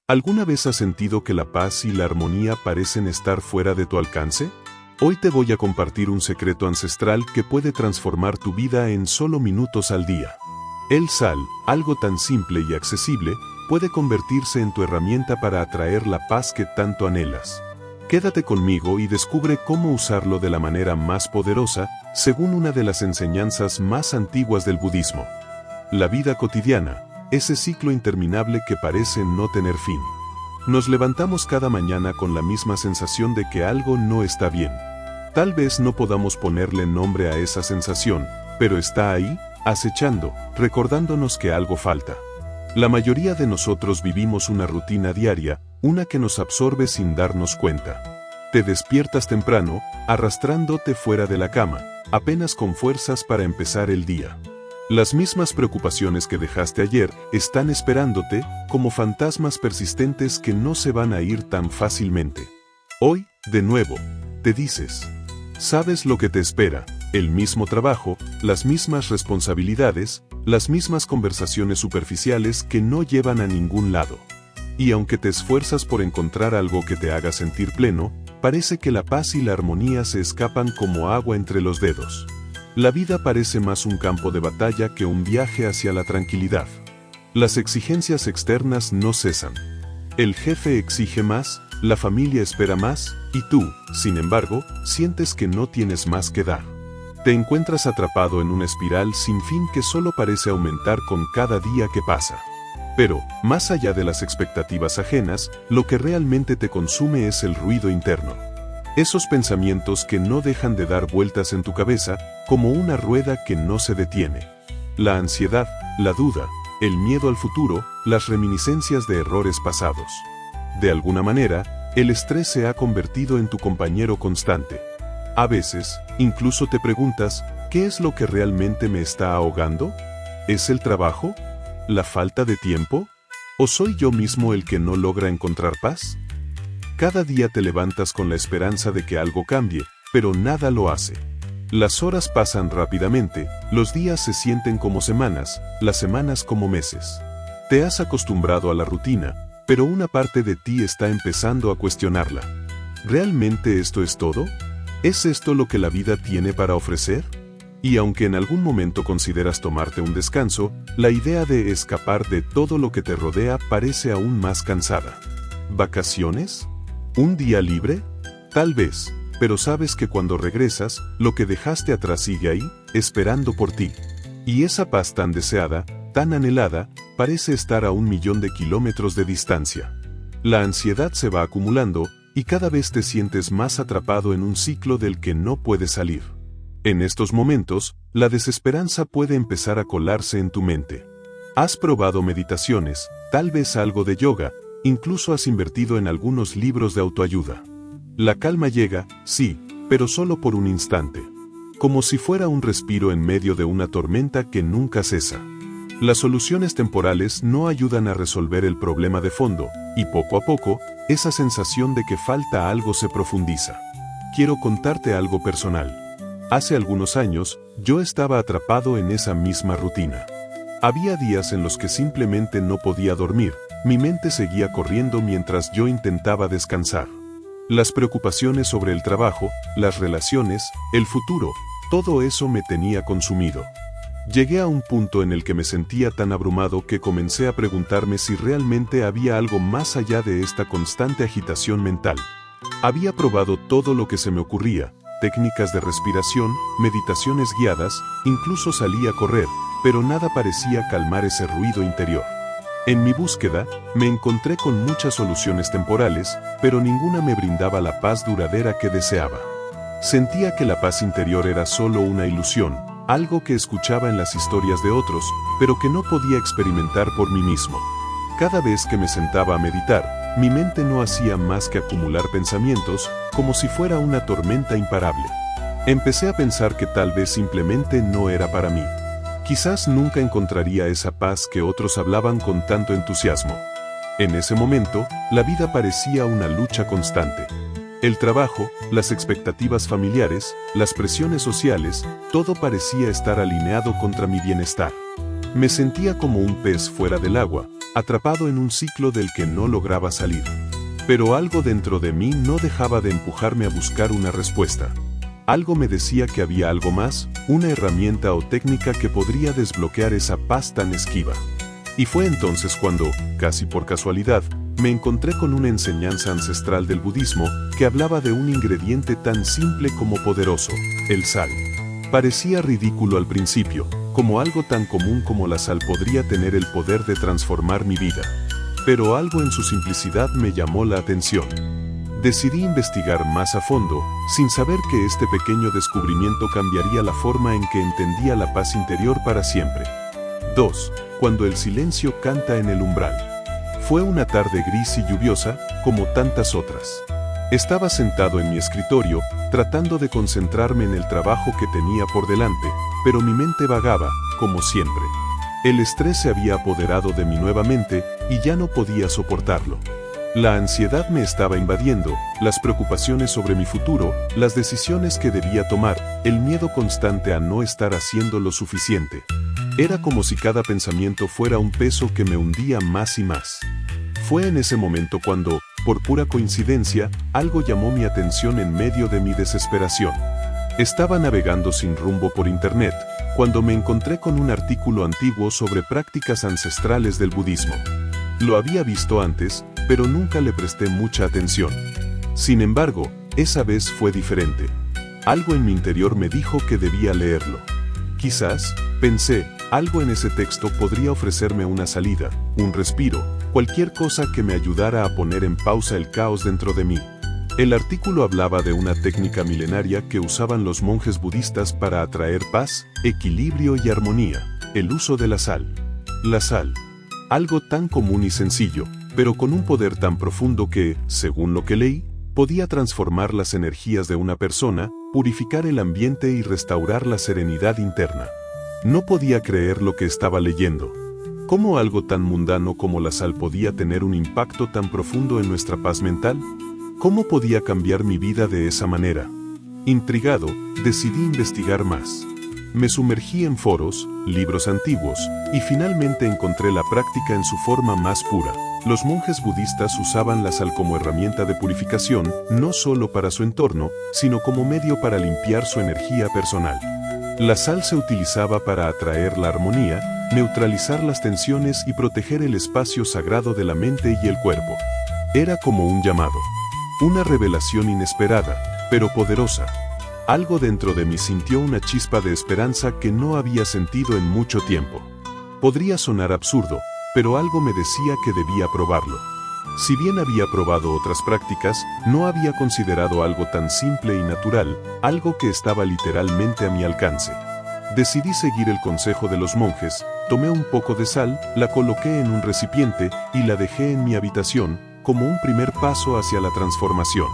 ¿Alguna vez has sentido que la paz y la armonía parecen estar fuera de tu alcance? Hoy te voy a compartir un secreto ancestral que puede transformar tu vida en solo minutos al día. El sal, algo tan simple y accesible, puede convertirse en tu herramienta para atraer la paz que tanto anhelas. Quédate conmigo y descubre cómo usarlo de la manera más poderosa, según una de las enseñanzas más antiguas del budismo. La vida cotidiana, ese ciclo interminable que parece no tener fin. Nos levantamos cada mañana con la misma sensación de que algo no está bien. Tal vez no podamos ponerle nombre a esa sensación, pero está ahí, acechando, recordándonos que algo falta. La mayoría de nosotros vivimos una rutina diaria, una que nos absorbe sin darnos cuenta. Te despiertas temprano, arrastrándote fuera de la cama, apenas con fuerzas para empezar el día. Las mismas preocupaciones que dejaste ayer están esperándote, como fantasmas persistentes que no se van a ir tan fácilmente. Hoy, de nuevo, te dices, sabes lo que te espera, el mismo trabajo, las mismas responsabilidades, las mismas conversaciones superficiales que no llevan a ningún lado. Y aunque te esfuerzas por encontrar algo que te haga sentir pleno, parece que la paz y la armonía se escapan como agua entre los dedos. La vida parece más un campo de batalla que un viaje hacia la tranquilidad. Las exigencias externas no cesan. El jefe exige más, la familia espera más, y tú, sin embargo, sientes que no tienes más que dar. Te encuentras atrapado en una espiral sin fin que solo parece aumentar con cada día que pasa. Pero, más allá de las expectativas ajenas, lo que realmente te consume es el ruido interno. Esos pensamientos que no dejan de dar vueltas en tu cabeza, como una rueda que no se detiene. La ansiedad, la duda, el miedo al futuro, las reminiscencias de errores pasados. De alguna manera, el estrés se ha convertido en tu compañero constante. A veces, incluso te preguntas, ¿qué es lo que realmente me está ahogando? ¿Es el trabajo? ¿La falta de tiempo? ¿O soy yo mismo el que no logra encontrar paz? Cada día te levantas con la esperanza de que algo cambie, pero nada lo hace. Las horas pasan rápidamente, los días se sienten como semanas, las semanas como meses. Te has acostumbrado a la rutina, pero una parte de ti está empezando a cuestionarla. ¿Realmente esto es todo? ¿Es esto lo que la vida tiene para ofrecer? Y aunque en algún momento consideras tomarte un descanso, la idea de escapar de todo lo que te rodea parece aún más cansada. ¿Vacaciones? ¿Un día libre? Tal vez, pero sabes que cuando regresas, lo que dejaste atrás sigue ahí, esperando por ti. Y esa paz tan deseada, tan anhelada, parece estar a 1.000.000 de kilómetros de distancia. La ansiedad se va acumulando, y cada vez te sientes más atrapado en un ciclo del que no puedes salir. En estos momentos, la desesperanza puede empezar a colarse en tu mente. Has probado meditaciones, tal vez algo de yoga, incluso has invertido en algunos libros de autoayuda. La calma llega, sí, pero solo por un instante. Como si fuera un respiro en medio de una tormenta que nunca cesa. Las soluciones temporales no ayudan a resolver el problema de fondo, y poco a poco, esa sensación de que falta algo se profundiza. Quiero contarte algo personal. Hace algunos años, yo estaba atrapado en esa misma rutina. Había días en los que simplemente no podía dormir, mi mente seguía corriendo mientras yo intentaba descansar. Las preocupaciones sobre el trabajo, las relaciones, el futuro, todo eso me tenía consumido. Llegué a un punto en el que me sentía tan abrumado que comencé a preguntarme si realmente había algo más allá de esta constante agitación mental. Había probado todo lo que se me ocurría, técnicas de respiración, meditaciones guiadas, incluso salí a correr, pero nada parecía calmar ese ruido interior. En mi búsqueda, me encontré con muchas soluciones temporales, pero ninguna me brindaba la paz duradera que deseaba. Sentía que la paz interior era solo una ilusión, algo que escuchaba en las historias de otros, pero que no podía experimentar por mí mismo. Cada vez que me sentaba a meditar, mi mente no hacía más que acumular pensamientos, como si fuera una tormenta imparable. Empecé a pensar que tal vez simplemente no era para mí. Quizás nunca encontraría esa paz que otros hablaban con tanto entusiasmo. En ese momento, la vida parecía una lucha constante. El trabajo, las expectativas familiares, las presiones sociales, todo parecía estar alineado contra mi bienestar. Me sentía como un pez fuera del agua, atrapado en un ciclo del que no lograba salir. Pero algo dentro de mí no dejaba de empujarme a buscar una respuesta. Algo me decía que había algo más, una herramienta o técnica que podría desbloquear esa paz tan esquiva. Y fue entonces cuando, casi por casualidad, me encontré con una enseñanza ancestral del budismo que hablaba de un ingrediente tan simple como poderoso, el sal. Parecía ridículo al principio, como algo tan común como la sal podría tener el poder de transformar mi vida. Pero algo en su simplicidad me llamó la atención. Decidí investigar más a fondo, sin saber que este pequeño descubrimiento cambiaría la forma en que entendía la paz interior para siempre. 2. Cuando el silencio canta en el umbral. Fue una tarde gris y lluviosa, como tantas otras. Estaba sentado en mi escritorio, tratando de concentrarme en el trabajo que tenía por delante, pero mi mente vagaba, como siempre. El estrés se había apoderado de mí nuevamente, y ya no podía soportarlo. La ansiedad me estaba invadiendo, las preocupaciones sobre mi futuro, las decisiones que debía tomar, el miedo constante a no estar haciendo lo suficiente. Era como si cada pensamiento fuera un peso que me hundía más y más. Fue en ese momento cuando, por pura coincidencia, algo llamó mi atención en medio de mi desesperación. Estaba navegando sin rumbo por internet, cuando me encontré con un artículo antiguo sobre prácticas ancestrales del budismo. Lo había visto antes, pero nunca le presté mucha atención. Sin embargo, esa vez fue diferente. Algo en mi interior me dijo que debía leerlo. Quizás, pensé, algo en ese texto podría ofrecerme una salida, un respiro, cualquier cosa que me ayudara a poner en pausa el caos dentro de mí. El artículo hablaba de una técnica milenaria que usaban los monjes budistas para atraer paz, equilibrio y armonía, el uso de la sal. La sal. Algo tan común y sencillo, pero con un poder tan profundo que, según lo que leí, podía transformar las energías de una persona, purificar el ambiente y restaurar la serenidad interna. No podía creer lo que estaba leyendo. ¿Cómo algo tan mundano como la sal podía tener un impacto tan profundo en nuestra paz mental? ¿Cómo podía cambiar mi vida de esa manera? Intrigado, decidí investigar más. Me sumergí en foros, libros antiguos, y finalmente encontré la práctica en su forma más pura. Los monjes budistas usaban la sal como herramienta de purificación, no solo para su entorno, sino como medio para limpiar su energía personal. La sal se utilizaba para atraer la armonía, neutralizar las tensiones y proteger el espacio sagrado de la mente y el cuerpo. Era como un llamado. Una revelación inesperada, pero poderosa. Algo dentro de mí sintió una chispa de esperanza que no había sentido en mucho tiempo. Podría sonar absurdo, pero algo me decía que debía probarlo. Si bien había probado otras prácticas, no había considerado algo tan simple y natural, algo que estaba literalmente a mi alcance. Decidí seguir el consejo de los monjes, tomé un poco de sal, la coloqué en un recipiente y la dejé en mi habitación, como un primer paso hacia la transformación.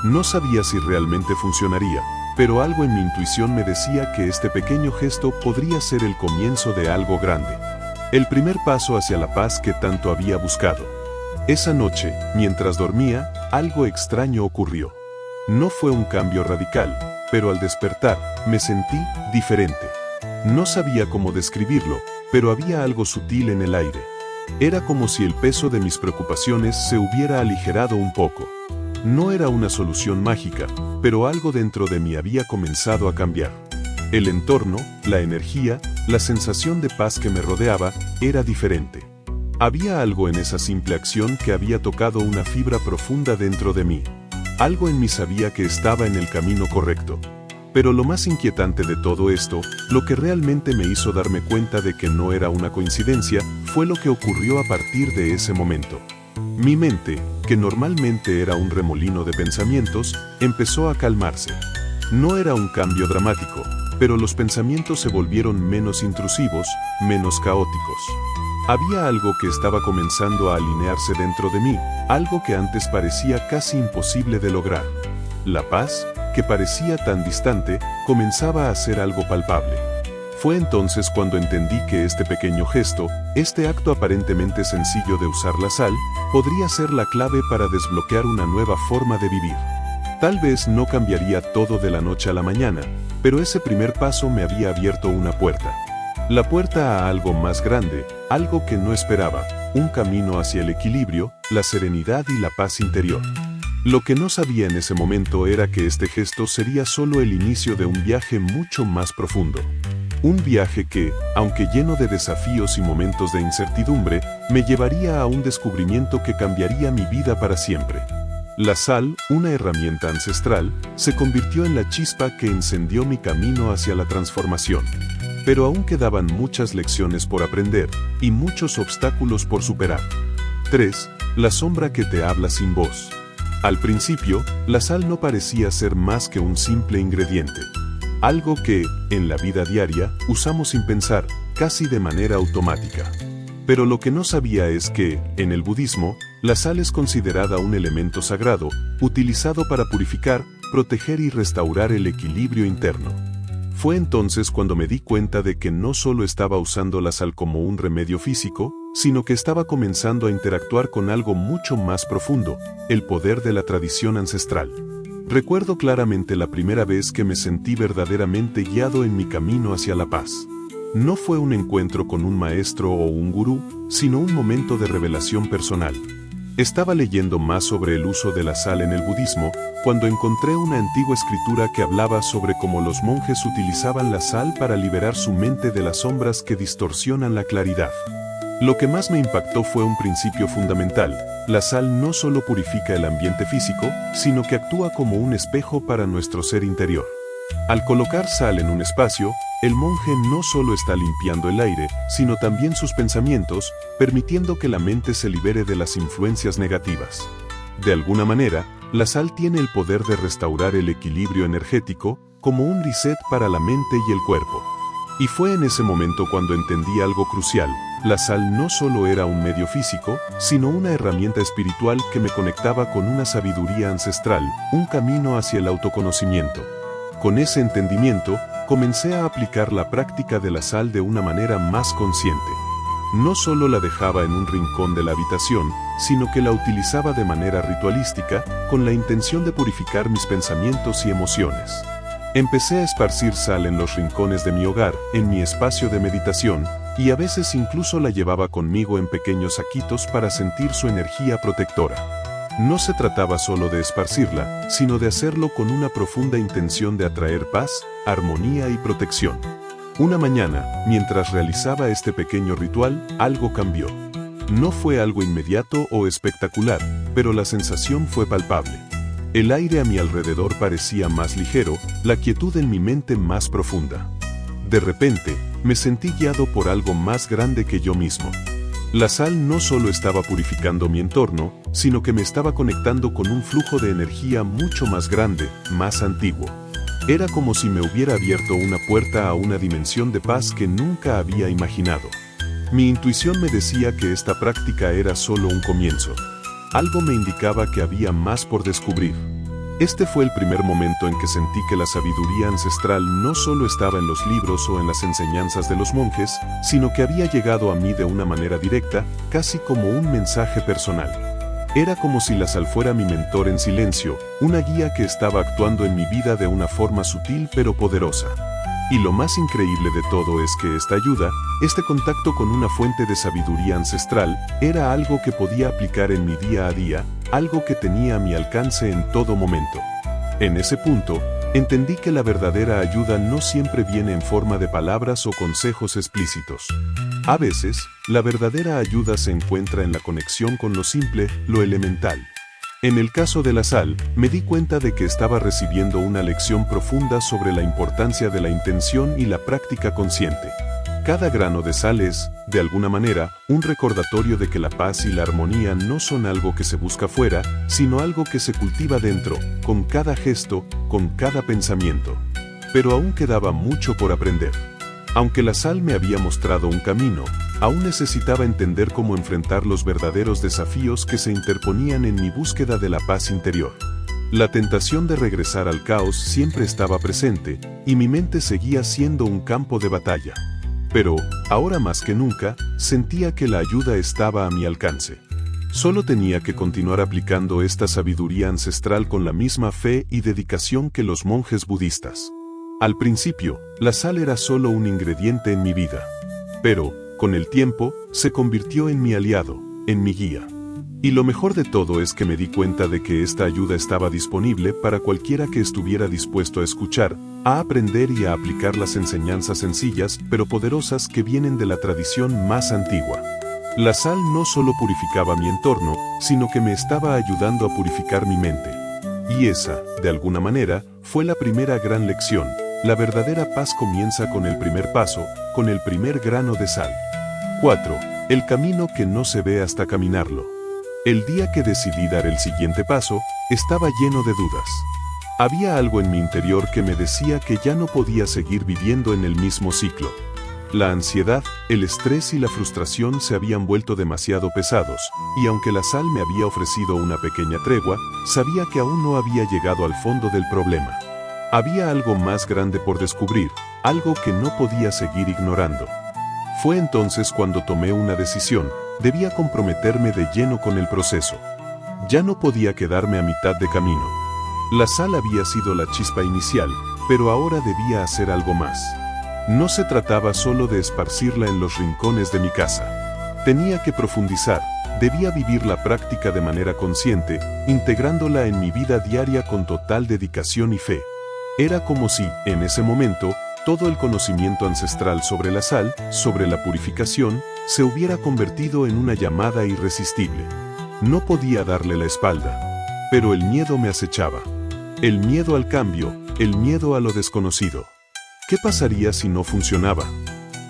No sabía si realmente funcionaría, pero algo en mi intuición me decía que este pequeño gesto podría ser el comienzo de algo grande. El primer paso hacia la paz que tanto había buscado. Esa noche, mientras dormía, algo extraño ocurrió. No fue un cambio radical, pero al despertar, me sentí diferente. No sabía cómo describirlo, pero había algo sutil en el aire. Era como si el peso de mis preocupaciones se hubiera aligerado un poco. No era una solución mágica, pero algo dentro de mí había comenzado a cambiar. El entorno, la energía, la sensación de paz que me rodeaba, era diferente. Había algo en esa simple acción que había tocado una fibra profunda dentro de mí. Algo en mí sabía que estaba en el camino correcto. Pero lo más inquietante de todo esto, lo que realmente me hizo darme cuenta de que no era una coincidencia, fue lo que ocurrió a partir de ese momento. Mi mente, que normalmente era un remolino de pensamientos, empezó a calmarse. No era un cambio dramático, pero los pensamientos se volvieron menos intrusivos, menos caóticos. Había algo que estaba comenzando a alinearse dentro de mí, algo que antes parecía casi imposible de lograr. La paz, que parecía tan distante, comenzaba a ser algo palpable. Fue entonces cuando entendí que este pequeño gesto, este acto aparentemente sencillo de usar la sal, podría ser la clave para desbloquear una nueva forma de vivir. Tal vez no cambiaría todo de la noche a la mañana, pero ese primer paso me había abierto una puerta. La puerta a algo más grande, algo que no esperaba, un camino hacia el equilibrio, la serenidad y la paz interior. Lo que no sabía en ese momento era que este gesto sería solo el inicio de un viaje mucho más profundo. Un viaje que, aunque lleno de desafíos y momentos de incertidumbre, me llevaría a un descubrimiento que cambiaría mi vida para siempre. La sal, una herramienta ancestral, se convirtió en la chispa que encendió mi camino hacia la transformación. Pero aún quedaban muchas lecciones por aprender y muchos obstáculos por superar. 3. La sombra que te habla sin voz. Al principio, la sal no parecía ser más que un simple ingrediente. Algo que, en la vida diaria, usamos sin pensar, casi de manera automática. Pero lo que no sabía es que, en el budismo, la sal es considerada un elemento sagrado, utilizado para purificar, proteger y restaurar el equilibrio interno. Fue entonces cuando me di cuenta de que no solo estaba usando la sal como un remedio físico, sino que estaba comenzando a interactuar con algo mucho más profundo, el poder de la tradición ancestral. Recuerdo claramente la primera vez que me sentí verdaderamente guiado en mi camino hacia la paz. No fue un encuentro con un maestro o un gurú, sino un momento de revelación personal. Estaba leyendo más sobre el uso de la sal en el budismo, cuando encontré una antigua escritura que hablaba sobre cómo los monjes utilizaban la sal para liberar su mente de las sombras que distorsionan la claridad. Lo que más me impactó fue un principio fundamental: la sal no solo purifica el ambiente físico, sino que actúa como un espejo para nuestro ser interior. Al colocar sal en un espacio, el monje no solo está limpiando el aire, sino también sus pensamientos, permitiendo que la mente se libere de las influencias negativas. De alguna manera, la sal tiene el poder de restaurar el equilibrio energético, como un reset para la mente y el cuerpo. Y fue en ese momento cuando entendí algo crucial: la sal no solo era un medio físico, sino una herramienta espiritual que me conectaba con una sabiduría ancestral, un camino hacia el autoconocimiento. Con ese entendimiento, comencé a aplicar la práctica de la sal de una manera más consciente. No solo la dejaba en un rincón de la habitación, sino que la utilizaba de manera ritualística, con la intención de purificar mis pensamientos y emociones. Empecé a esparcir sal en los rincones de mi hogar, en mi espacio de meditación, y a veces incluso la llevaba conmigo en pequeños saquitos para sentir su energía protectora. No se trataba solo de esparcirla, sino de hacerlo con una profunda intención de atraer paz, armonía y protección. Una mañana, mientras realizaba este pequeño ritual, algo cambió. No fue algo inmediato o espectacular, pero la sensación fue palpable. El aire a mi alrededor parecía más ligero, la quietud en mi mente más profunda. De repente, me sentí guiado por algo más grande que yo mismo. La sal no solo estaba purificando mi entorno, sino que me estaba conectando con un flujo de energía mucho más grande, más antiguo. Era como si me hubiera abierto una puerta a una dimensión de paz que nunca había imaginado. Mi intuición me decía que esta práctica era solo un comienzo. Algo me indicaba que había más por descubrir. Este fue el primer momento en que sentí que la sabiduría ancestral no solo estaba en los libros o en las enseñanzas de los monjes, sino que había llegado a mí de una manera directa, casi como un mensaje personal. Era como si la sal fuera mi mentor en silencio, una guía que estaba actuando en mi vida de una forma sutil pero poderosa. Y lo más increíble de todo es que esta ayuda, este contacto con una fuente de sabiduría ancestral, era algo que podía aplicar en mi día a día, algo que tenía a mi alcance en todo momento. En ese punto, entendí que la verdadera ayuda no siempre viene en forma de palabras o consejos explícitos. A veces, la verdadera ayuda se encuentra en la conexión con lo simple, lo elemental. En el caso de la sal, me di cuenta de que estaba recibiendo una lección profunda sobre la importancia de la intención y la práctica consciente. Cada grano de sal es, de alguna manera, un recordatorio de que la paz y la armonía no son algo que se busca fuera, sino algo que se cultiva dentro, con cada gesto, con cada pensamiento. Pero aún quedaba mucho por aprender. Aunque la sal me había mostrado un camino, aún necesitaba entender cómo enfrentar los verdaderos desafíos que se interponían en mi búsqueda de la paz interior. La tentación de regresar al caos siempre estaba presente, y mi mente seguía siendo un campo de batalla. Pero, ahora más que nunca, sentía que la ayuda estaba a mi alcance. Solo tenía que continuar aplicando esta sabiduría ancestral con la misma fe y dedicación que los monjes budistas. Al principio, la sal era solo un ingrediente en mi vida. Pero, Con el tiempo, se convirtió en mi aliado, en mi guía. Y lo mejor de todo es que me di cuenta de que esta ayuda estaba disponible para cualquiera que estuviera dispuesto a escuchar, a aprender y a aplicar las enseñanzas sencillas pero poderosas que vienen de la tradición más antigua. La sal no solo purificaba mi entorno, sino que me estaba ayudando a purificar mi mente. Y esa, de alguna manera, fue la primera gran lección. La verdadera paz comienza con el primer paso, con el primer grano de sal. 4. El camino que no se ve hasta caminarlo. El día que decidí dar el siguiente paso, estaba lleno de dudas. Había algo en mi interior que me decía que ya no podía seguir viviendo en el mismo ciclo. La ansiedad, el estrés y la frustración se habían vuelto demasiado pesados, y aunque la sal me había ofrecido una pequeña tregua, sabía que aún no había llegado al fondo del problema. Había algo más grande por descubrir, algo que no podía seguir ignorando. Fue entonces cuando tomé una decisión, debía comprometerme de lleno con el proceso. Ya no podía quedarme a mitad de camino. La sal había sido la chispa inicial, pero ahora debía hacer algo más. No se trataba solo de esparcirla en los rincones de mi casa. Tenía que profundizar, debía vivir la práctica de manera consciente, integrándola en mi vida diaria con total dedicación y fe. Era como si, en ese momento, todo el conocimiento ancestral sobre la sal, sobre la purificación, se hubiera convertido en una llamada irresistible. No podía darle la espalda. Pero el miedo me acechaba. El miedo al cambio, el miedo a lo desconocido. ¿Qué pasaría si no funcionaba?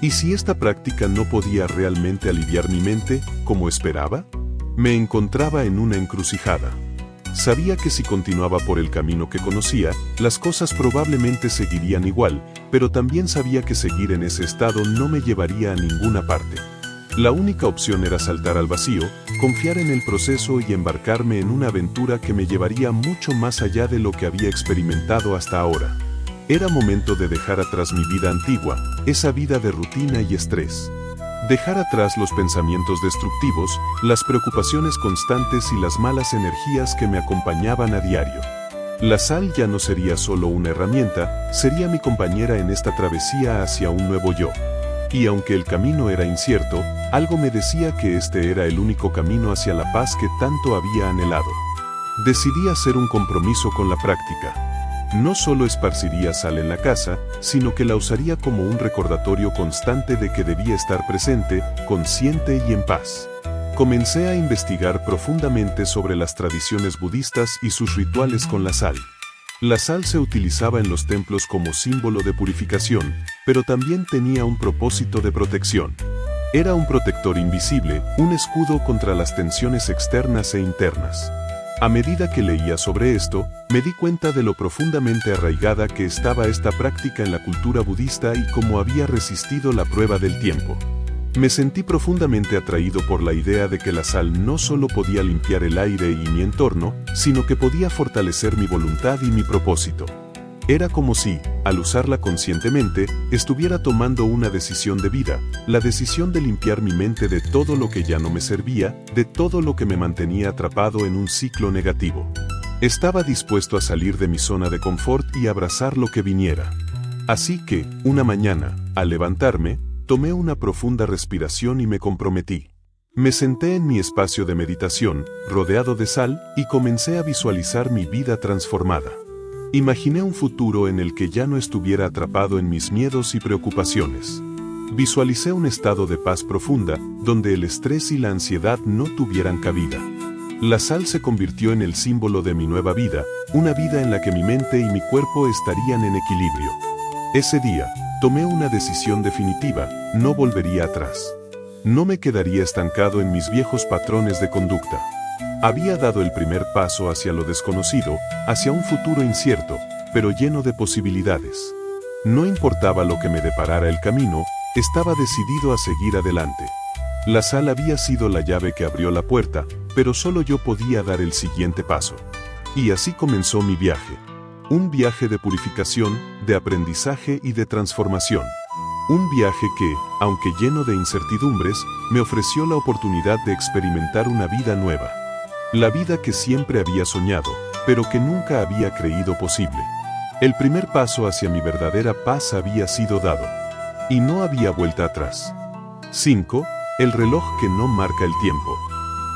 ¿Y si esta práctica no podía realmente aliviar mi mente, como esperaba? Me encontraba en una encrucijada. Sabía que si continuaba por el camino que conocía, las cosas probablemente seguirían igual, pero también sabía que seguir en ese estado no me llevaría a ninguna parte. La única opción era saltar al vacío, confiar en el proceso y embarcarme en una aventura que me llevaría mucho más allá de lo que había experimentado hasta ahora. Era momento de dejar atrás mi vida antigua, esa vida de rutina y estrés. Dejar atrás los pensamientos destructivos, las preocupaciones constantes y las malas energías que me acompañaban a diario. La sal ya no sería solo una herramienta, sería mi compañera en esta travesía hacia un nuevo yo. Y aunque el camino era incierto, algo me decía que este era el único camino hacia la paz que tanto había anhelado. Decidí hacer un compromiso con la práctica. No solo esparciría sal en la casa, sino que la usaría como un recordatorio constante de que debía estar presente, consciente y en paz. Comencé a investigar profundamente sobre las tradiciones budistas y sus rituales con la sal. La sal se utilizaba en los templos como símbolo de purificación, pero también tenía un propósito de protección. Era un protector invisible, un escudo contra las tensiones externas e internas. A medida que leía sobre esto, me di cuenta de lo profundamente arraigada que estaba esta práctica en la cultura budista y cómo había resistido la prueba del tiempo. Me sentí profundamente atraído por la idea de que la sal no solo podía limpiar el aire y mi entorno, sino que podía fortalecer mi voluntad y mi propósito. Era como si, al usarla conscientemente, estuviera tomando una decisión de vida, la decisión de limpiar mi mente de todo lo que ya no me servía, de todo lo que me mantenía atrapado en un ciclo negativo. Estaba dispuesto a salir de mi zona de confort y abrazar lo que viniera. Así que, una mañana, al levantarme, tomé una profunda respiración y me comprometí. Me senté en mi espacio de meditación, rodeado de sal, y comencé a visualizar mi vida transformada. Imaginé un futuro en el que ya no estuviera atrapado en mis miedos y preocupaciones. Visualicé un estado de paz profunda, donde el estrés y la ansiedad no tuvieran cabida. La sal se convirtió en el símbolo de mi nueva vida, una vida en la que mi mente y mi cuerpo estarían en equilibrio. Ese día, tomé una decisión definitiva, no volvería atrás. No me quedaría estancado en mis viejos patrones de conducta. Había dado el primer paso hacia lo desconocido, hacia un futuro incierto, pero lleno de posibilidades. No importaba lo que me deparara el camino, estaba decidido a seguir adelante. La sal había sido la llave que abrió la puerta, pero solo yo podía dar el siguiente paso. Y así comenzó mi viaje. Un viaje de purificación, de aprendizaje y de transformación. Un viaje que, aunque lleno de incertidumbres, me ofreció la oportunidad de experimentar una vida nueva. La vida que siempre había soñado, pero que nunca había creído posible. El primer paso hacia mi verdadera paz había sido dado. Y no había vuelta atrás. 5. El reloj que no marca el tiempo.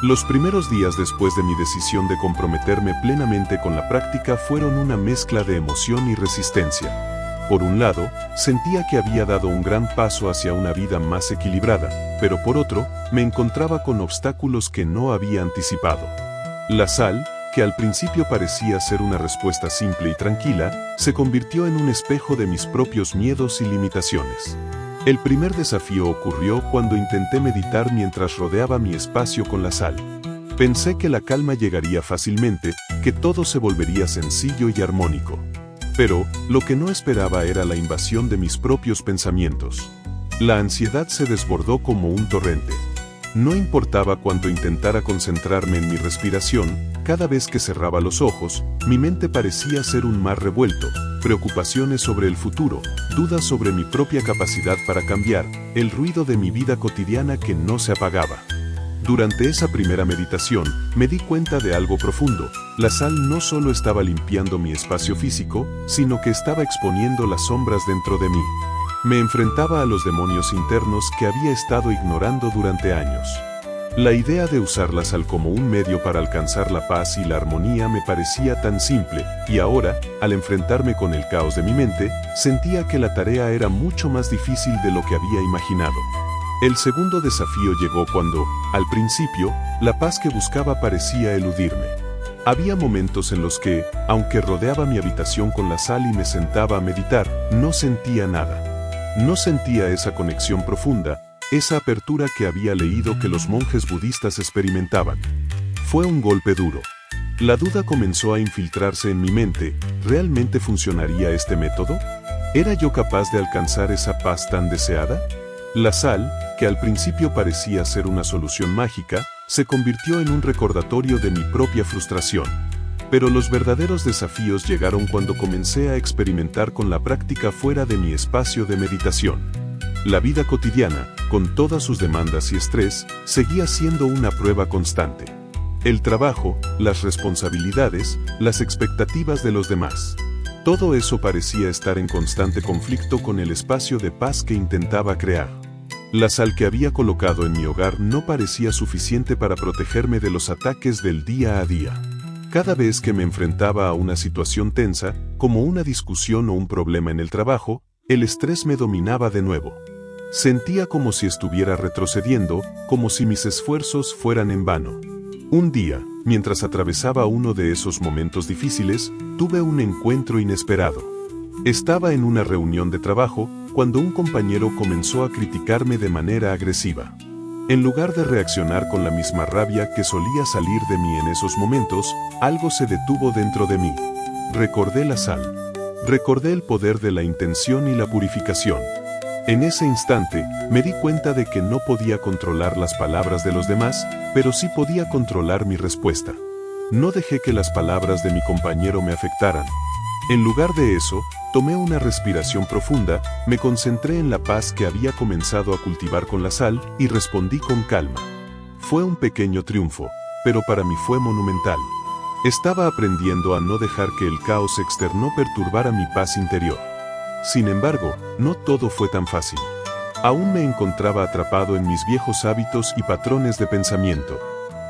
Los primeros días después de mi decisión de comprometerme plenamente con la práctica fueron una mezcla de emoción y resistencia. Por un lado, sentía que había dado un gran paso hacia una vida más equilibrada, pero por otro, me encontraba con obstáculos que no había anticipado. La sal, que al principio parecía ser una respuesta simple y tranquila, se convirtió en un espejo de mis propios miedos y limitaciones. El primer desafío ocurrió cuando intenté meditar mientras rodeaba mi espacio con la sal. Pensé que la calma llegaría fácilmente, que todo se volvería sencillo y armónico. Pero, lo que no esperaba era la invasión de mis propios pensamientos. La ansiedad se desbordó como un torrente. No importaba cuánto intentara concentrarme en mi respiración, cada vez que cerraba los ojos, mi mente parecía ser un mar revuelto, preocupaciones sobre el futuro, dudas sobre mi propia capacidad para cambiar, el ruido de mi vida cotidiana que no se apagaba. Durante esa primera meditación, me di cuenta de algo profundo. La sal no solo estaba limpiando mi espacio físico, sino que estaba exponiendo las sombras dentro de mí. Me enfrentaba a los demonios internos que había estado ignorando durante años. La idea de usar la sal como un medio para alcanzar la paz y la armonía me parecía tan simple, y ahora, al enfrentarme con el caos de mi mente, sentía que la tarea era mucho más difícil de lo que había imaginado. El segundo desafío llegó cuando, al principio, la paz que buscaba parecía eludirme. Había momentos en los que, aunque rodeaba mi habitación con la sal y me sentaba a meditar, no sentía nada. No sentía esa conexión profunda, esa apertura que había leído que los monjes budistas experimentaban. Fue un golpe duro. La duda comenzó a infiltrarse en mi mente. ¿Realmente funcionaría este método? ¿Era yo capaz de alcanzar esa paz tan deseada? La sal, que al principio parecía ser una solución mágica, se convirtió en un recordatorio de mi propia frustración. Pero los verdaderos desafíos llegaron cuando comencé a experimentar con la práctica fuera de mi espacio de meditación. La vida cotidiana, con todas sus demandas y estrés, seguía siendo una prueba constante. El trabajo, las responsabilidades, las expectativas de los demás. Todo eso parecía estar en constante conflicto con el espacio de paz que intentaba crear. La sal que había colocado en mi hogar no parecía suficiente para protegerme de los ataques del día a día. Cada vez que me enfrentaba a una situación tensa, como una discusión o un problema en el trabajo, el estrés me dominaba de nuevo. Sentía como si estuviera retrocediendo, como si mis esfuerzos fueran en vano. Un día, mientras atravesaba uno de esos momentos difíciles, tuve un encuentro inesperado. Estaba en una reunión de trabajo, cuando un compañero comenzó a criticarme de manera agresiva. En lugar de reaccionar con la misma rabia que solía salir de mí en esos momentos, algo se detuvo dentro de mí. Recordé la sal. Recordé el poder de la intención y la purificación. En ese instante, me di cuenta de que no podía controlar las palabras de los demás, pero sí podía controlar mi respuesta. No dejé que las palabras de mi compañero me afectaran. En lugar de eso, tomé una respiración profunda, me concentré en la paz que había comenzado a cultivar con la sal y respondí con calma. Fue un pequeño triunfo, pero para mí fue monumental. Estaba aprendiendo a no dejar que el caos externo perturbara mi paz interior. Sin embargo, no todo fue tan fácil. Aún me encontraba atrapado en mis viejos hábitos y patrones de pensamiento.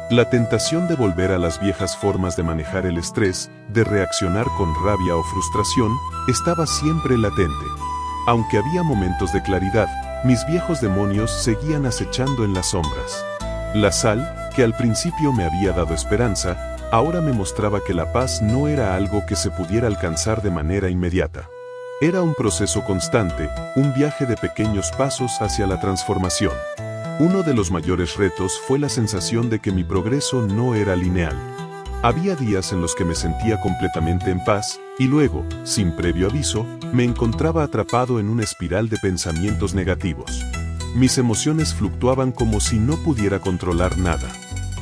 La tentación de volver a las viejas formas de manejar el estrés, de reaccionar con rabia o frustración, estaba siempre latente. Aunque había momentos de claridad, mis viejos demonios seguían acechando en las sombras. La sal, que al principio me había dado esperanza, ahora me mostraba que la paz no era algo que se pudiera alcanzar de manera inmediata. Era un proceso constante, un viaje de pequeños pasos hacia la transformación. Uno de los mayores retos fue la sensación de que mi progreso no era lineal. Había días en los que me sentía completamente en paz, y luego, sin previo aviso, me encontraba atrapado en una espiral de pensamientos negativos. Mis emociones fluctuaban como si no pudiera controlar nada.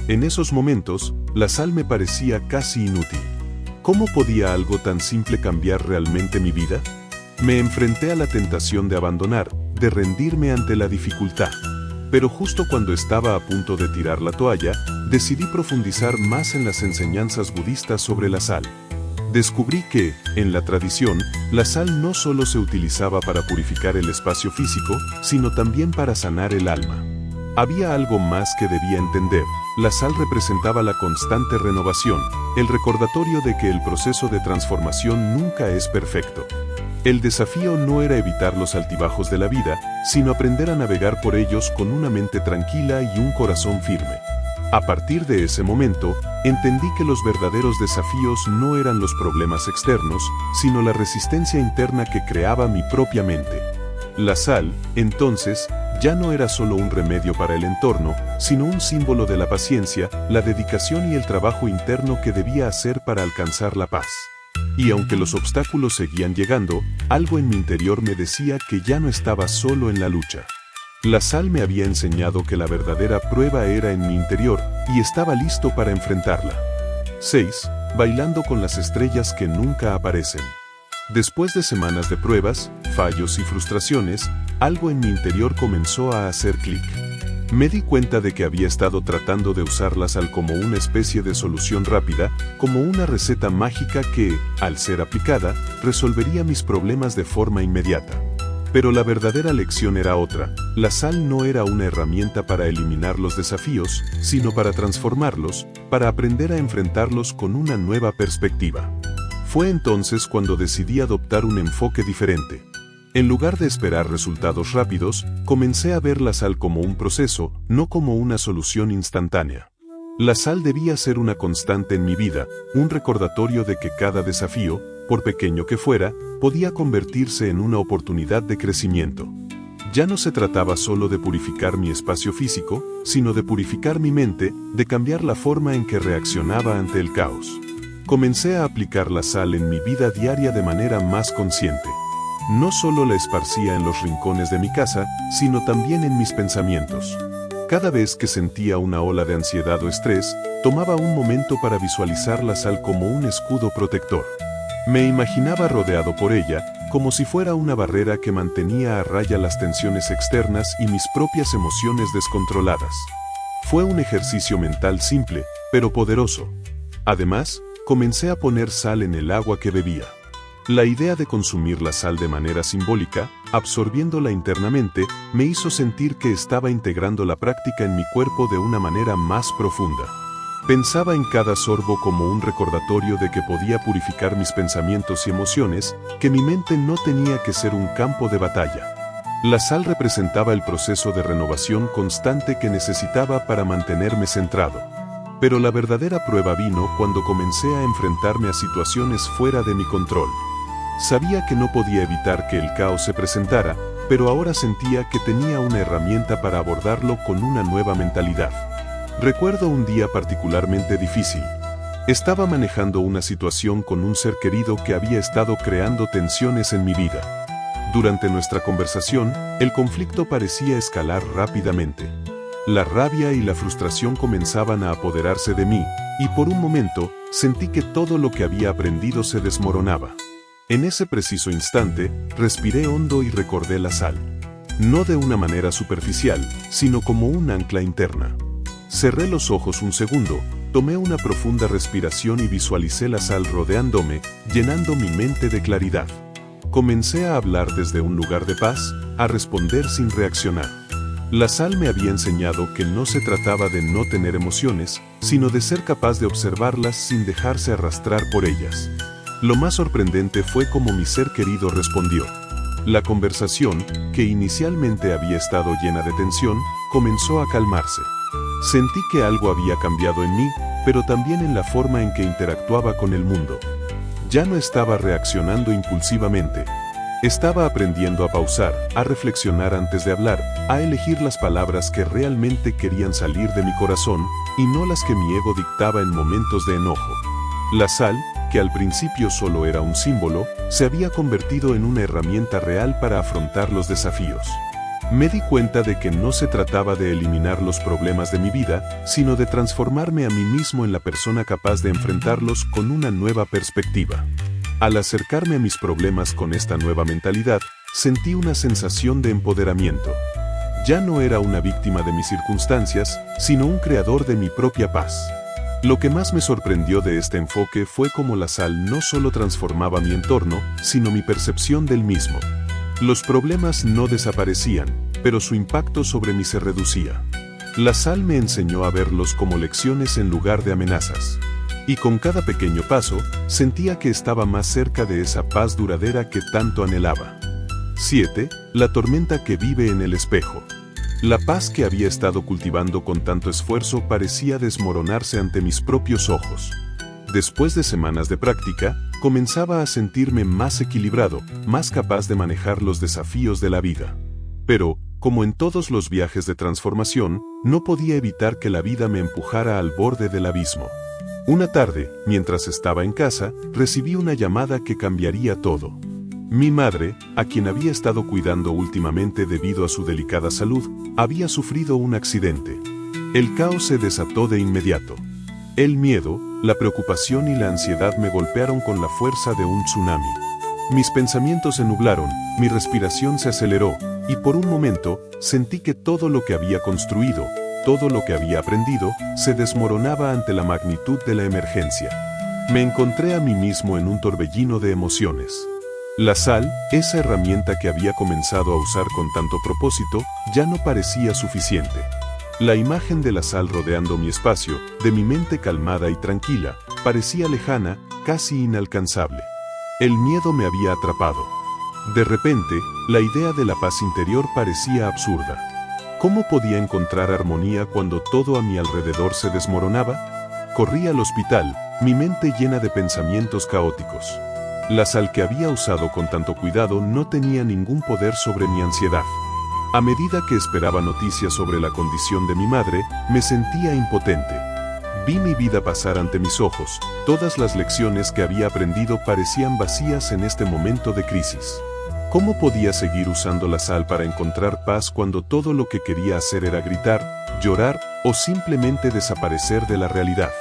En esos momentos, la sal me parecía casi inútil. ¿Cómo podía algo tan simple cambiar realmente mi vida? Me enfrenté a la tentación de abandonar, de rendirme ante la dificultad. Pero justo cuando estaba a punto de tirar la toalla, decidí profundizar más en las enseñanzas budistas sobre la sal. Descubrí que, en la tradición, la sal no solo se utilizaba para purificar el espacio físico, sino también para sanar el alma. Había algo más que debía entender. La sal representaba la constante renovación, el recordatorio de que el proceso de transformación nunca es perfecto. El desafío no era evitar los altibajos de la vida, sino aprender a navegar por ellos con una mente tranquila y un corazón firme. A partir de ese momento, entendí que los verdaderos desafíos no eran los problemas externos, sino la resistencia interna que creaba mi propia mente. La sal, entonces, ya no era solo un remedio para el entorno, sino un símbolo de la paciencia, la dedicación y el trabajo interno que debía hacer para alcanzar la paz. Y aunque los obstáculos seguían llegando, algo en mi interior me decía que ya no estaba solo en la lucha. La sal me había enseñado que la verdadera prueba era en mi interior, y estaba listo para enfrentarla. 6. Bailando con las estrellas que nunca aparecen. Después de semanas de pruebas, fallos y frustraciones, algo en mi interior comenzó a hacer clic. Me di cuenta de que había estado tratando de usar la sal como una especie de solución rápida, como una receta mágica que, al ser aplicada, resolvería mis problemas de forma inmediata. Pero la verdadera lección era otra. La sal no era una herramienta para eliminar los desafíos, sino para transformarlos, para aprender a enfrentarlos con una nueva perspectiva. Fue entonces cuando decidí adoptar un enfoque diferente. En lugar de esperar resultados rápidos, comencé a ver la sal como un proceso, no como una solución instantánea. La sal debía ser una constante en mi vida, un recordatorio de que cada desafío, por pequeño que fuera, podía convertirse en una oportunidad de crecimiento. Ya no se trataba solo de purificar mi espacio físico, sino de purificar mi mente, de cambiar la forma en que reaccionaba ante el caos. Comencé a aplicar la sal en mi vida diaria de manera más consciente. No solo la esparcía en los rincones de mi casa, sino también en mis pensamientos. Cada vez que sentía una ola de ansiedad o estrés, tomaba un momento para visualizar la sal como un escudo protector. Me imaginaba rodeado por ella, como si fuera una barrera que mantenía a raya las tensiones externas y mis propias emociones descontroladas. Fue un ejercicio mental simple, pero poderoso. Además, comencé a poner sal en el agua que bebía. La idea de consumir la sal de manera simbólica, absorbiéndola internamente, me hizo sentir que estaba integrando la práctica en mi cuerpo de una manera más profunda. Pensaba en cada sorbo como un recordatorio de que podía purificar mis pensamientos y emociones, que mi mente no tenía que ser un campo de batalla. La sal representaba el proceso de renovación constante que necesitaba para mantenerme centrado. Pero la verdadera prueba vino cuando comencé a enfrentarme a situaciones fuera de mi control. Sabía que no podía evitar que el caos se presentara, pero ahora sentía que tenía una herramienta para abordarlo con una nueva mentalidad. Recuerdo un día particularmente difícil. Estaba manejando una situación con un ser querido que había estado creando tensiones en mi vida. Durante nuestra conversación, el conflicto parecía escalar rápidamente. La rabia y la frustración comenzaban a apoderarse de mí, y por un momento, sentí que todo lo que había aprendido se desmoronaba. En ese preciso instante, respiré hondo y recordé la sal. No de una manera superficial, sino como un ancla interna. Cerré los ojos un segundo, tomé una profunda respiración y visualicé la sal rodeándome, llenando mi mente de claridad. Comencé a hablar desde un lugar de paz, a responder sin reaccionar. La sal me había enseñado que no se trataba de no tener emociones, sino de ser capaz de observarlas sin dejarse arrastrar por ellas. Lo más sorprendente fue cómo mi ser querido respondió. La conversación, que inicialmente había estado llena de tensión, comenzó a calmarse. Sentí que algo había cambiado en mí, pero también en la forma en que interactuaba con el mundo. Ya no estaba reaccionando impulsivamente. Estaba aprendiendo a pausar, a reflexionar antes de hablar, a elegir las palabras que realmente querían salir de mi corazón, y no las que mi ego dictaba en momentos de enojo. La sal, que al principio solo era un símbolo, se había convertido en una herramienta real para afrontar los desafíos. Me di cuenta de que no se trataba de eliminar los problemas de mi vida, sino de transformarme a mí mismo en la persona capaz de enfrentarlos con una nueva perspectiva. Al acercarme a mis problemas con esta nueva mentalidad, sentí una sensación de empoderamiento. Ya no era una víctima de mis circunstancias, sino un creador de mi propia paz. Lo que más me sorprendió de este enfoque fue cómo la sal no solo transformaba mi entorno, sino mi percepción del mismo. Los problemas no desaparecían, pero su impacto sobre mí se reducía. La sal me enseñó a verlos como lecciones en lugar de amenazas. Y con cada pequeño paso, sentía que estaba más cerca de esa paz duradera que tanto anhelaba. 7. La tormenta que vive en el espejo. La paz que había estado cultivando con tanto esfuerzo parecía desmoronarse ante mis propios ojos. Después de semanas de práctica, comenzaba a sentirme más equilibrado, más capaz de manejar los desafíos de la vida. Pero, como en todos los viajes de transformación, no podía evitar que la vida me empujara al borde del abismo. Una tarde, mientras estaba en casa, recibí una llamada que cambiaría todo. Mi madre, a quien había estado cuidando últimamente debido a su delicada salud, había sufrido un accidente. El caos se desató de inmediato. El miedo, la preocupación y la ansiedad me golpearon con la fuerza de un tsunami. Mis pensamientos se nublaron, mi respiración se aceleró, y por un momento, sentí que todo lo que había construido, todo lo que había aprendido, se desmoronaba ante la magnitud de la emergencia. Me encontré a mí mismo en un torbellino de emociones. La sal, esa herramienta que había comenzado a usar con tanto propósito, ya no parecía suficiente. La imagen de la sal rodeando mi espacio, de mi mente calmada y tranquila, parecía lejana, casi inalcanzable. El miedo me había atrapado. De repente, la idea de la paz interior parecía absurda. ¿Cómo podía encontrar armonía cuando todo a mi alrededor se desmoronaba? Corrí al hospital, mi mente llena de pensamientos caóticos. La sal que había usado con tanto cuidado no tenía ningún poder sobre mi ansiedad. A medida que esperaba noticias sobre la condición de mi madre, me sentía impotente. Vi mi vida pasar ante mis ojos, todas las lecciones que había aprendido parecían vacías en este momento de crisis. ¿Cómo podía seguir usando la sal para encontrar paz cuando todo lo que quería hacer era gritar, llorar o simplemente desaparecer de la realidad?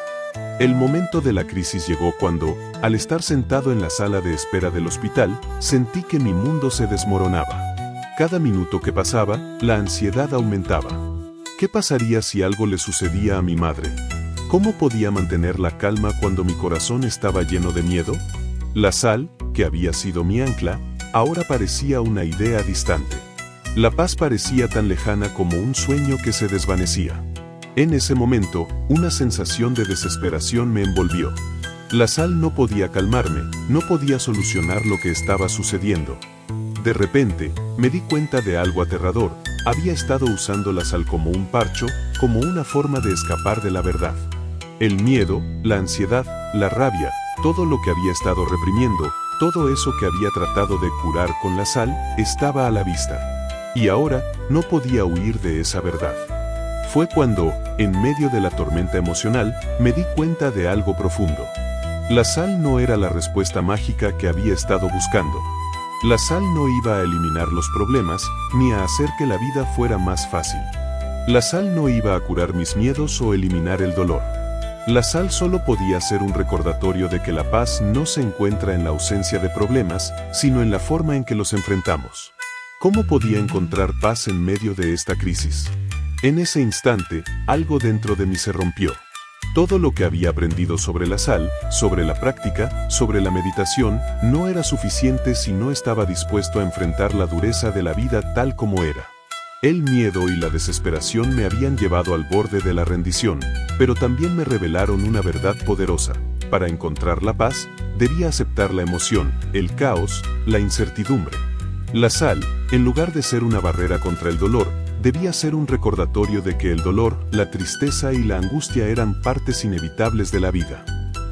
El momento de la crisis llegó cuando, al estar sentado en la sala de espera del hospital, sentí que mi mundo se desmoronaba. Cada minuto que pasaba, la ansiedad aumentaba. ¿Qué pasaría si algo le sucedía a mi madre? ¿Cómo podía mantener la calma cuando mi corazón estaba lleno de miedo? La sal, que había sido mi ancla, ahora parecía una idea distante. La paz parecía tan lejana como un sueño que se desvanecía. En ese momento, una sensación de desesperación me envolvió. La sal no podía calmarme, no podía solucionar lo que estaba sucediendo. De repente, me di cuenta de algo aterrador. Había estado usando la sal como un parcho, como una forma de escapar de la verdad. El miedo, la ansiedad, la rabia, todo lo que había estado reprimiendo, todo eso que había tratado de curar con la sal, estaba a la vista. Y ahora, no podía huir de esa verdad. Fue cuando, en medio de la tormenta emocional, me di cuenta de algo profundo. La sal no era la respuesta mágica que había estado buscando. La sal no iba a eliminar los problemas, ni a hacer que la vida fuera más fácil. La sal no iba a curar mis miedos o eliminar el dolor. La sal solo podía ser un recordatorio de que la paz no se encuentra en la ausencia de problemas, sino en la forma en que los enfrentamos. ¿Cómo podía encontrar paz en medio de esta crisis? En ese instante, algo dentro de mí se rompió. Todo lo que había aprendido sobre la sal, sobre la práctica, sobre la meditación, no era suficiente si no estaba dispuesto a enfrentar la dureza de la vida tal como era. El miedo y la desesperación me habían llevado al borde de la rendición, pero también me revelaron una verdad poderosa. Para encontrar la paz, debía aceptar la emoción, el caos, la incertidumbre. La sal, en lugar de ser una barrera contra el dolor, debía ser un recordatorio de que el dolor, la tristeza y la angustia eran partes inevitables de la vida.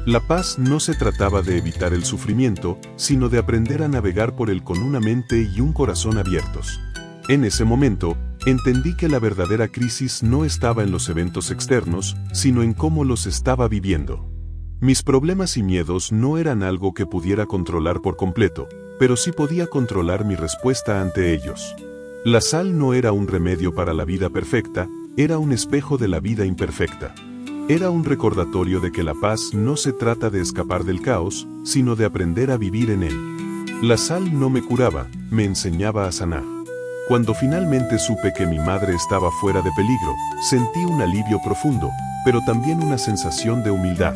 La paz no se trataba de evitar el sufrimiento, sino de aprender a navegar por él con una mente y un corazón abiertos. En ese momento, entendí que la verdadera crisis no estaba en los eventos externos, sino en cómo los estaba viviendo. Mis problemas y miedos no eran algo que pudiera controlar por completo, pero sí podía controlar mi respuesta ante ellos. La sal no era un remedio para la vida perfecta, era un espejo de la vida imperfecta. Era un recordatorio de que la paz no se trata de escapar del caos, sino de aprender a vivir en él. La sal no me curaba, me enseñaba a sanar. Cuando finalmente supe que mi madre estaba fuera de peligro, sentí un alivio profundo, pero también una sensación de humildad.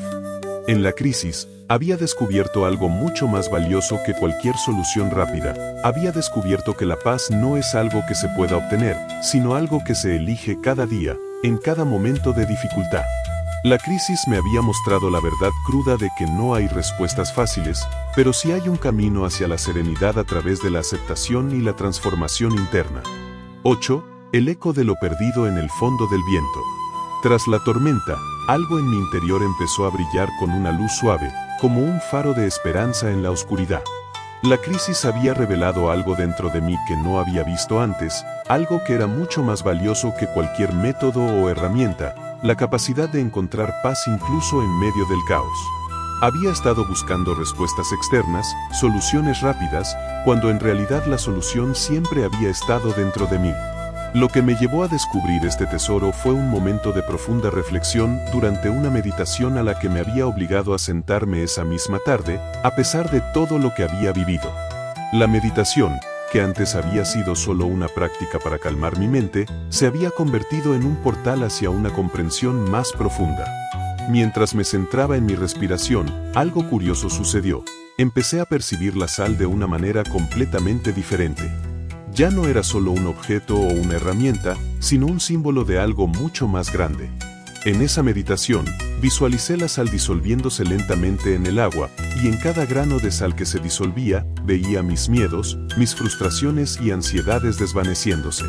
En la crisis, había descubierto algo mucho más valioso que cualquier solución rápida. Había descubierto que la paz no es algo que se pueda obtener, sino algo que se elige cada día, en cada momento de dificultad. La crisis me había mostrado la verdad cruda de que no hay respuestas fáciles, pero sí hay un camino hacia la serenidad a través de la aceptación y la transformación interna. 8. El eco de lo perdido en el fondo del viento. Tras la tormenta, algo en mi interior empezó a brillar con una luz suave, como un faro de esperanza en la oscuridad. La crisis había revelado algo dentro de mí que no había visto antes, algo que era mucho más valioso que cualquier método o herramienta, la capacidad de encontrar paz incluso en medio del caos. Había estado buscando respuestas externas, soluciones rápidas, cuando en realidad la solución siempre había estado dentro de mí. Lo que me llevó a descubrir este tesoro fue un momento de profunda reflexión durante una meditación a la que me había obligado a sentarme esa misma tarde, a pesar de todo lo que había vivido. La meditación, que antes había sido solo una práctica para calmar mi mente, se había convertido en un portal hacia una comprensión más profunda. Mientras me centraba en mi respiración, algo curioso sucedió. Empecé a percibir la sal de una manera completamente diferente. Ya no era solo un objeto o una herramienta, sino un símbolo de algo mucho más grande. En esa meditación, visualicé la sal disolviéndose lentamente en el agua, y en cada grano de sal que se disolvía, veía mis miedos, mis frustraciones y ansiedades desvaneciéndose.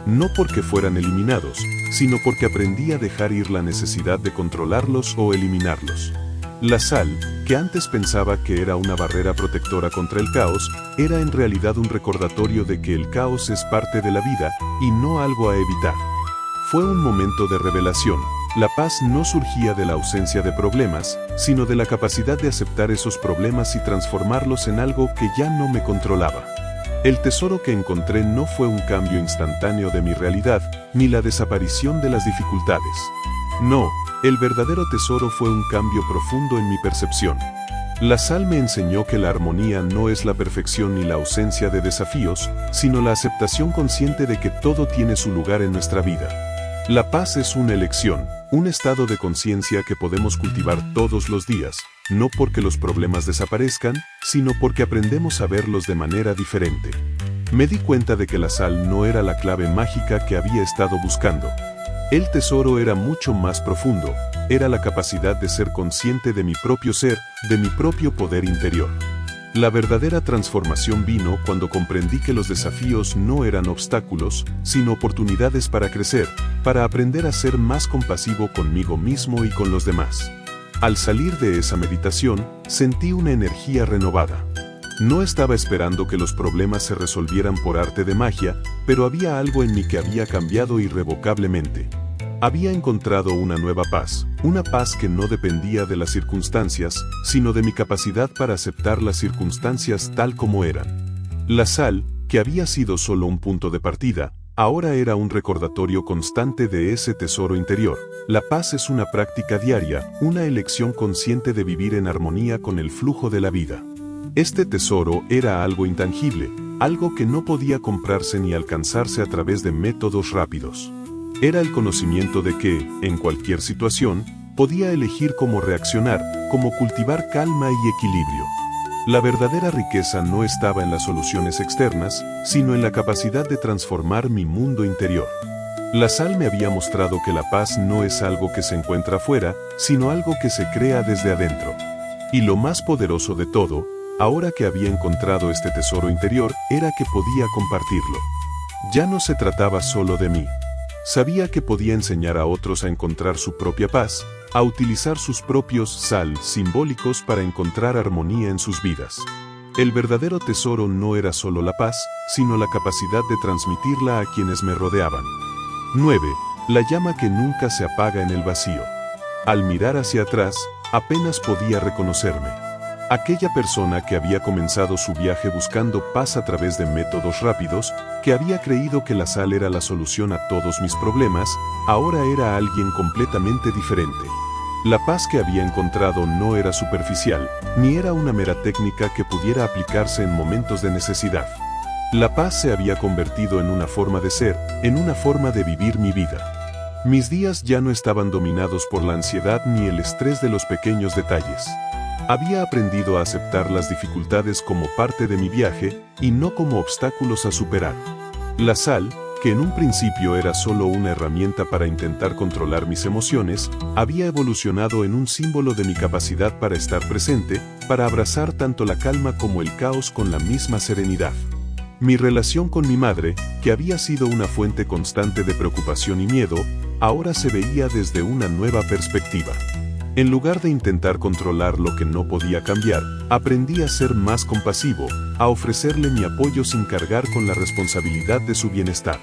No porque fueran eliminados, sino porque aprendí a dejar ir la necesidad de controlarlos o eliminarlos. La sal, que antes pensaba que era una barrera protectora contra el caos, era en realidad un recordatorio de que el caos es parte de la vida y no algo a evitar. Fue un momento de revelación. La paz no surgía de la ausencia de problemas, sino de la capacidad de aceptar esos problemas y transformarlos en algo que ya no me controlaba. El tesoro que encontré no fue un cambio instantáneo de mi realidad, ni la desaparición de las dificultades. No, el verdadero tesoro fue un cambio profundo en mi percepción. La sal me enseñó que la armonía no es la perfección ni la ausencia de desafíos, sino la aceptación consciente de que todo tiene su lugar en nuestra vida. La paz es una elección, un estado de conciencia que podemos cultivar todos los días, no porque los problemas desaparezcan, sino porque aprendemos a verlos de manera diferente. Me di cuenta de que la sal no era la clave mágica que había estado buscando. El tesoro era mucho más profundo, era la capacidad de ser consciente de mi propio ser, de mi propio poder interior. La verdadera transformación vino cuando comprendí que los desafíos no eran obstáculos, sino oportunidades para crecer, para aprender a ser más compasivo conmigo mismo y con los demás. Al salir de esa meditación, sentí una energía renovada. No estaba esperando que los problemas se resolvieran por arte de magia, pero había algo en mí que había cambiado irrevocablemente. Había encontrado una nueva paz, una paz que no dependía de las circunstancias, sino de mi capacidad para aceptar las circunstancias tal como eran. La sal, que había sido solo un punto de partida, ahora era un recordatorio constante de ese tesoro interior. La paz es una práctica diaria, una elección consciente de vivir en armonía con el flujo de la vida. Este tesoro era algo intangible, algo que no podía comprarse ni alcanzarse a través de métodos rápidos. Era el conocimiento de que, en cualquier situación, podía elegir cómo reaccionar, cómo cultivar calma y equilibrio. La verdadera riqueza no estaba en las soluciones externas, sino en la capacidad de transformar mi mundo interior. La sal me había mostrado que la paz no es algo que se encuentra afuera, sino algo que se crea desde adentro. Y lo más poderoso de todo, ahora que había encontrado este tesoro interior, era que podía compartirlo. Ya no se trataba solo de mí. Sabía que podía enseñar a otros a encontrar su propia paz, a utilizar sus propios sal simbólicos para encontrar armonía en sus vidas. El verdadero tesoro no era solo la paz, sino la capacidad de transmitirla a quienes me rodeaban. 9. La llama que nunca se apaga en el vacío. Al mirar hacia atrás, apenas podía reconocerme. Aquella persona que había comenzado su viaje buscando paz a través de métodos rápidos, que había creído que la sal era la solución a todos mis problemas, ahora era alguien completamente diferente. La paz que había encontrado no era superficial, ni era una mera técnica que pudiera aplicarse en momentos de necesidad. La paz se había convertido en una forma de ser, en una forma de vivir mi vida. Mis días ya no estaban dominados por la ansiedad ni el estrés de los pequeños detalles. Había aprendido a aceptar las dificultades como parte de mi viaje y no como obstáculos a superar. La sal, que en un principio era solo una herramienta para intentar controlar mis emociones, había evolucionado en un símbolo de mi capacidad para estar presente, para abrazar tanto la calma como el caos con la misma serenidad. Mi relación con mi madre, que había sido una fuente constante de preocupación y miedo, ahora se veía desde una nueva perspectiva. En lugar de intentar controlar lo que no podía cambiar, aprendí a ser más compasivo, a ofrecerle mi apoyo sin cargar con la responsabilidad de su bienestar.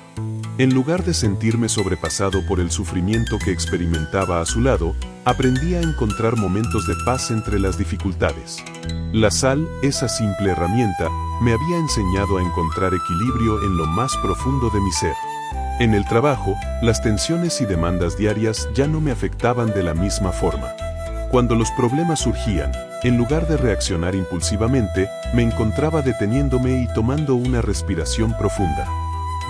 En lugar de sentirme sobrepasado por el sufrimiento que experimentaba a su lado, aprendí a encontrar momentos de paz entre las dificultades. La sal, esa simple herramienta, me había enseñado a encontrar equilibrio en lo más profundo de mi ser. En el trabajo, las tensiones y demandas diarias ya no me afectaban de la misma forma. Cuando los problemas surgían, en lugar de reaccionar impulsivamente, me encontraba deteniéndome y tomando una respiración profunda.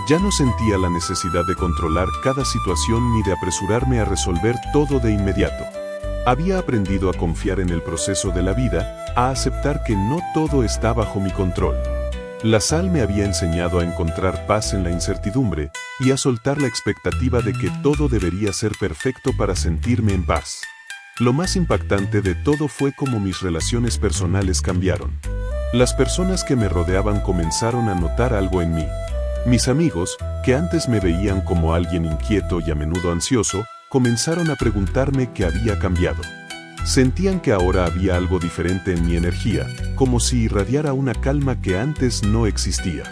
Ya no sentía la necesidad de controlar cada situación ni de apresurarme a resolver todo de inmediato. Había aprendido a confiar en el proceso de la vida, a aceptar que no todo está bajo mi control. La sal me había enseñado a encontrar paz en la incertidumbre y a soltar la expectativa de que todo debería ser perfecto para sentirme en paz. Lo más impactante de todo fue cómo mis relaciones personales cambiaron. Las personas que me rodeaban comenzaron a notar algo en mí. Mis amigos, que antes me veían como alguien inquieto y a menudo ansioso, comenzaron a preguntarme qué había cambiado. Sentían que ahora había algo diferente en mi energía, como si irradiara una calma que antes no existía.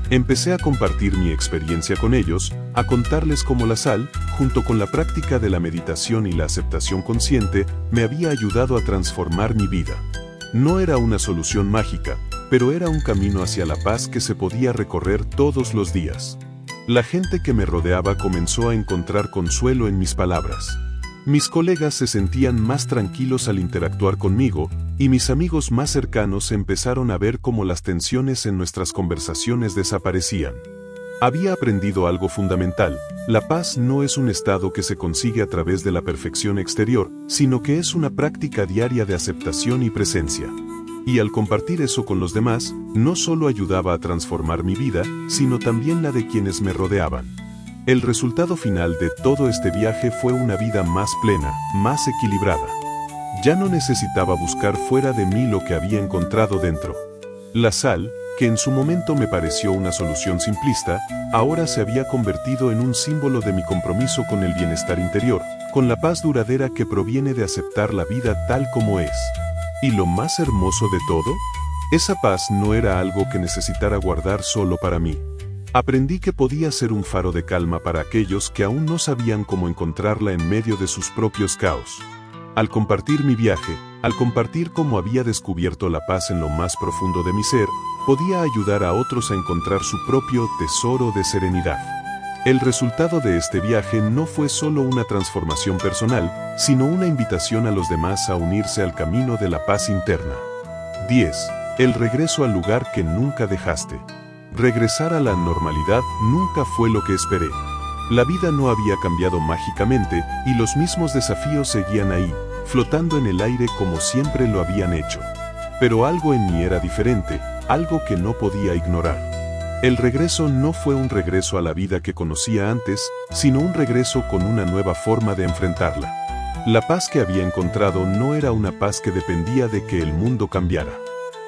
Empecé a compartir mi experiencia con ellos, a contarles cómo la sal, junto con la práctica de la meditación y la aceptación consciente, me había ayudado a transformar mi vida. No era una solución mágica, pero era un camino hacia la paz que se podía recorrer todos los días. La gente que me rodeaba comenzó a encontrar consuelo en mis palabras. Mis colegas se sentían más tranquilos al interactuar conmigo, y mis amigos más cercanos empezaron a ver cómo las tensiones en nuestras conversaciones desaparecían. Había aprendido algo fundamental: la paz no es un estado que se consigue a través de la perfección exterior, sino que es una práctica diaria de aceptación y presencia. Y al compartir eso con los demás, no solo ayudaba a transformar mi vida, sino también la de quienes me rodeaban. El resultado final de todo este viaje fue una vida más plena, más equilibrada. Ya no necesitaba buscar fuera de mí lo que había encontrado dentro. La sal, que en su momento me pareció una solución simplista, ahora se había convertido en un símbolo de mi compromiso con el bienestar interior, con la paz duradera que proviene de aceptar la vida tal como es. ¿Y lo más hermoso de todo? Esa paz no era algo que necesitara guardar solo para mí. Aprendí que podía ser un faro de calma para aquellos que aún no sabían cómo encontrarla en medio de sus propios caos. Al compartir mi viaje, al compartir cómo había descubierto la paz en lo más profundo de mi ser, podía ayudar a otros a encontrar su propio tesoro de serenidad. El resultado de este viaje no fue solo una transformación personal, sino una invitación a los demás a unirse al camino de la paz interna. 10. El regreso al lugar que nunca dejaste. Regresar a la normalidad nunca fue lo que esperé. La vida no había cambiado mágicamente y los mismos desafíos seguían ahí, flotando en el aire como siempre lo habían hecho. Pero algo en mí era diferente, algo que no podía ignorar. El regreso no fue un regreso a la vida que conocía antes, sino un regreso con una nueva forma de enfrentarla. La paz que había encontrado no era una paz que dependía de que el mundo cambiara.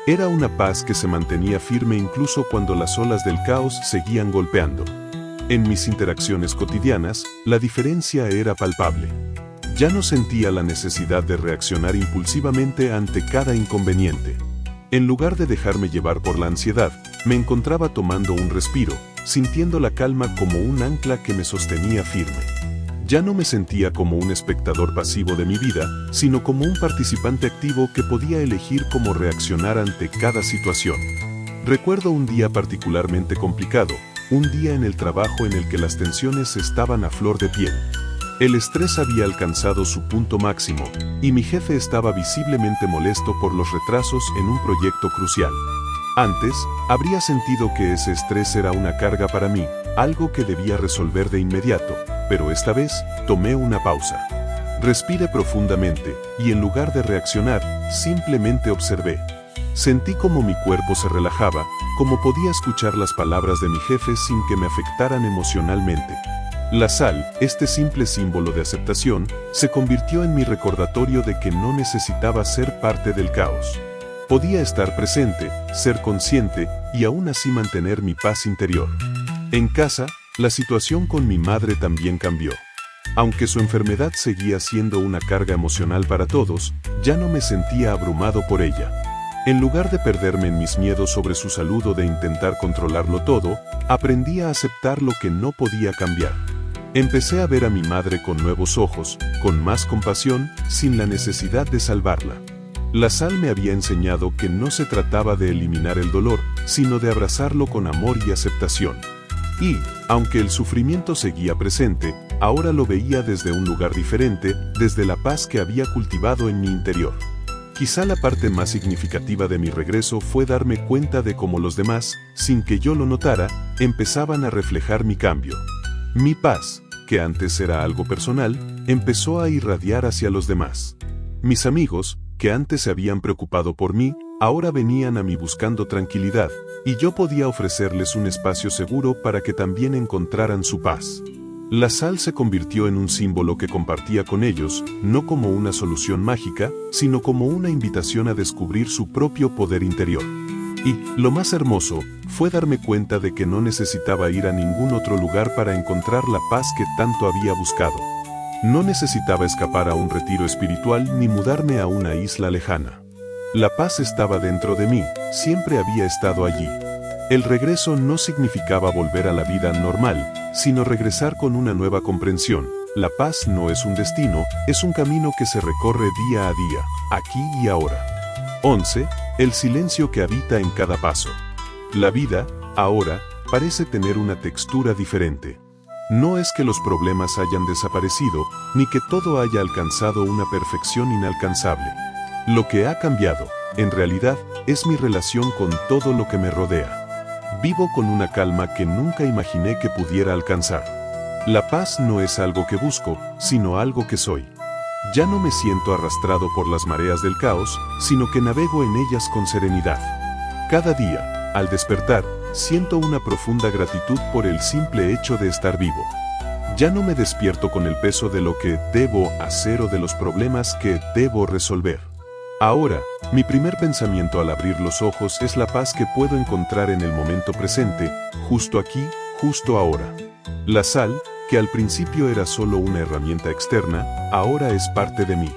Era una paz que se mantenía firme incluso cuando las olas del caos seguían golpeando. En mis interacciones cotidianas, la diferencia era palpable. Ya no sentía la necesidad de reaccionar impulsivamente ante cada inconveniente. En lugar de dejarme llevar por la ansiedad, me encontraba tomando un respiro, sintiendo la calma como un ancla que me sostenía firme. Ya no me sentía como un espectador pasivo de mi vida, sino como un participante activo que podía elegir cómo reaccionar ante cada situación. Recuerdo un día particularmente complicado, un día en el trabajo en el que las tensiones estaban a flor de piel. El estrés había alcanzado su punto máximo, y mi jefe estaba visiblemente molesto por los retrasos en un proyecto crucial. Antes, habría sentido que ese estrés era una carga para mí, algo que debía resolver de inmediato, pero esta vez tomé una pausa. Respiré profundamente, y en lugar de reaccionar, simplemente observé. Sentí como mi cuerpo se relajaba, como podía escuchar las palabras de mi jefe sin que me afectaran emocionalmente. La sal, este simple símbolo de aceptación, se convirtió en mi recordatorio de que no necesitaba ser parte del caos. Podía estar presente, ser consciente, y aún así mantener mi paz interior. En casa, la situación con mi madre también cambió. Aunque su enfermedad seguía siendo una carga emocional para todos, ya no me sentía abrumado por ella. En lugar de perderme en mis miedos sobre su salud o de intentar controlarlo todo, aprendí a aceptar lo que no podía cambiar. Empecé a ver a mi madre con nuevos ojos, con más compasión, sin la necesidad de salvarla. La sal me había enseñado que no se trataba de eliminar el dolor, sino de abrazarlo con amor y aceptación. Y, aunque el sufrimiento seguía presente, ahora lo veía desde un lugar diferente, desde la paz que había cultivado en mi interior. Quizá la parte más significativa de mi regreso fue darme cuenta de cómo los demás, sin que yo lo notara, empezaban a reflejar mi cambio. Mi paz, que antes era algo personal, empezó a irradiar hacia los demás. Mis amigos, que antes se habían preocupado por mí, ahora venían a mí buscando tranquilidad, y yo podía ofrecerles un espacio seguro para que también encontraran su paz. La sal se convirtió en un símbolo que compartía con ellos, no como una solución mágica, sino como una invitación a descubrir su propio poder interior. Y, lo más hermoso, fue darme cuenta de que no necesitaba ir a ningún otro lugar para encontrar la paz que tanto había buscado. No necesitaba escapar a un retiro espiritual ni mudarme a una isla lejana. La paz estaba dentro de mí, siempre había estado allí. El regreso no significaba volver a la vida normal, sino regresar con una nueva comprensión. La paz no es un destino, es un camino que se recorre día a día, aquí y ahora. 11. El silencio que habita en cada paso. La vida, ahora, parece tener una textura diferente. No es que los problemas hayan desaparecido, ni que todo haya alcanzado una perfección inalcanzable. Lo que ha cambiado, en realidad, es mi relación con todo lo que me rodea. Vivo con una calma que nunca imaginé que pudiera alcanzar. La paz no es algo que busco, sino algo que soy. Ya no me siento arrastrado por las mareas del caos, sino que navego en ellas con serenidad. Cada día, al despertar, siento una profunda gratitud por el simple hecho de estar vivo. Ya no me despierto con el peso de lo que debo hacer o de los problemas que debo resolver. Ahora, mi primer pensamiento al abrir los ojos es la paz que puedo encontrar en el momento presente, justo aquí, justo ahora. La sal, que al principio era solo una herramienta externa, ahora es parte de mí.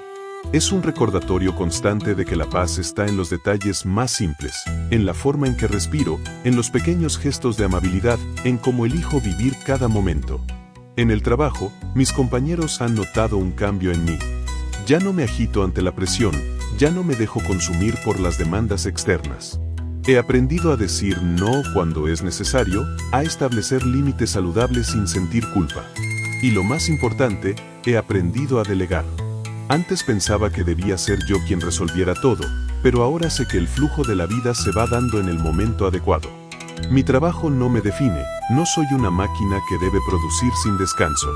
Es un recordatorio constante de que la paz está en los detalles más simples, en la forma en que respiro, en los pequeños gestos de amabilidad, en cómo elijo vivir cada momento. En el trabajo, mis compañeros han notado un cambio en mí. Ya no me agito ante la presión, ya no me dejo consumir por las demandas externas. He aprendido a decir no cuando es necesario, a establecer límites saludables sin sentir culpa. Y lo más importante, he aprendido a delegar. Antes pensaba que debía ser yo quien resolviera todo, pero ahora sé que el flujo de la vida se va dando en el momento adecuado. Mi trabajo no me define, no soy una máquina que debe producir sin descanso.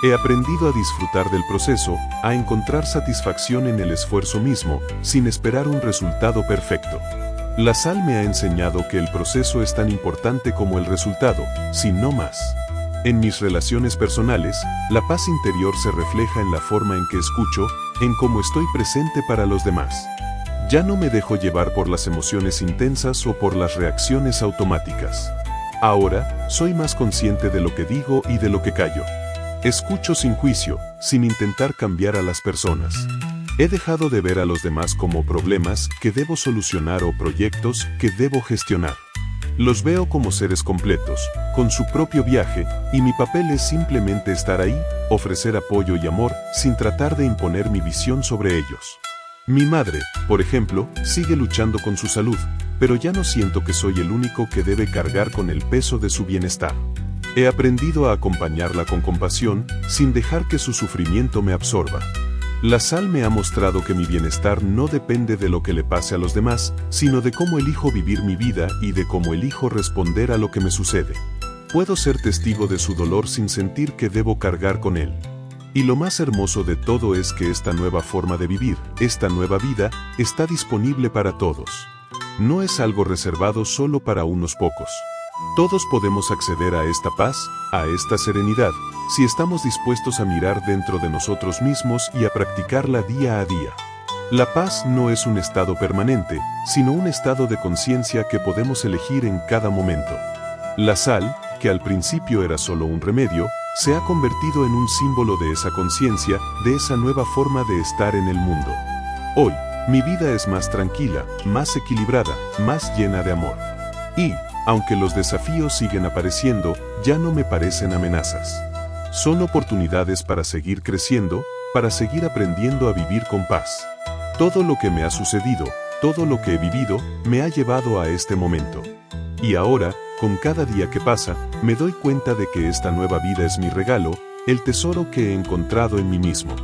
He aprendido a disfrutar del proceso, a encontrar satisfacción en el esfuerzo mismo, sin esperar un resultado perfecto. La sal me ha enseñado que el proceso es tan importante como el resultado, si no más. En mis relaciones personales, la paz interior se refleja en la forma en que escucho, en cómo estoy presente para los demás. Ya no me dejo llevar por las emociones intensas o por las reacciones automáticas. Ahora, soy más consciente de lo que digo y de lo que callo. Escucho sin juicio, sin intentar cambiar a las personas. He dejado de ver a los demás como problemas que debo solucionar o proyectos que debo gestionar. Los veo como seres completos, con su propio viaje, y mi papel es simplemente estar ahí, ofrecer apoyo y amor, sin tratar de imponer mi visión sobre ellos. Mi madre, por ejemplo, sigue luchando con su salud, pero ya no siento que soy el único que debe cargar con el peso de su bienestar. He aprendido a acompañarla con compasión, sin dejar que su sufrimiento me absorba. La sal me ha mostrado que mi bienestar no depende de lo que le pase a los demás, sino de cómo elijo vivir mi vida y de cómo elijo responder a lo que me sucede. Puedo ser testigo de su dolor sin sentir que debo cargar con él. Y lo más hermoso de todo es que esta nueva forma de vivir, esta nueva vida, está disponible para todos. No es algo reservado solo para unos pocos. Todos podemos acceder a esta paz, a esta serenidad, si estamos dispuestos a mirar dentro de nosotros mismos y a practicarla día a día. La paz no es un estado permanente, sino un estado de conciencia que podemos elegir en cada momento. La sal, que al principio era solo un remedio, se ha convertido en un símbolo de esa conciencia, de esa nueva forma de estar en el mundo. Hoy, mi vida es más tranquila, más equilibrada, más llena de amor. Y, aunque los desafíos siguen apareciendo, ya no me parecen amenazas. Son oportunidades para seguir creciendo, para seguir aprendiendo a vivir con paz. Todo lo que me ha sucedido, todo lo que he vivido, me ha llevado a este momento. Y ahora, con cada día que pasa, me doy cuenta de que esta nueva vida es mi regalo, el tesoro que he encontrado en mí mismo.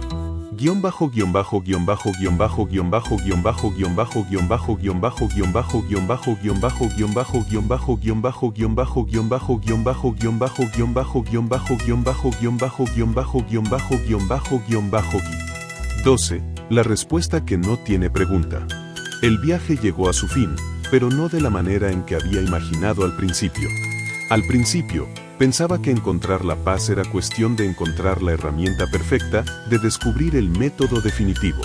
La respuesta que no tiene pregunta. El viaje llegó a su fin, pero no de la manera en que había imaginado al principio. Al principio, pensaba que encontrar la paz era cuestión de encontrar la herramienta perfecta, de descubrir el método definitivo.